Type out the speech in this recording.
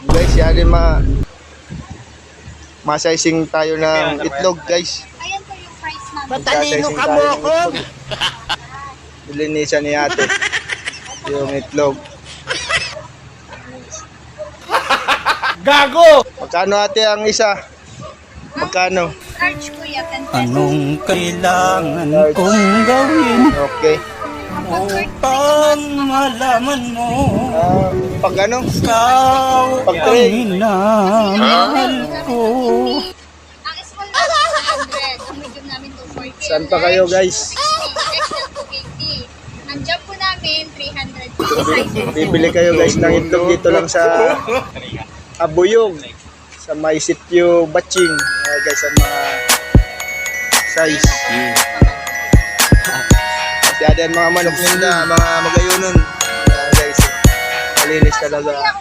Guys, yan din masizing tayo ng itlog, guys. Ayan po yung price namin. Matalino ka mo ako. Linisan ni ate yung itlog. Gago! Magkano ate ang isa? Magkano? Large kuya, 10 pesos. Anong kailangan kong gawin Okay. upang malaman mo Pag ano? ikaw Pag ang tray. minamahal ko? Ang small namin 100. Ang medium namin 240. Saan pa kayo, guys? 60. Extra 280. Ang jump po namin 300. Bibili kayo, guys, ng itlog dito lang sa Abuyog, sa may sitio Batching. Guys, ang mga size. Kasi ada mga manok ninda, mga magayunon. Guys, malinis talaga.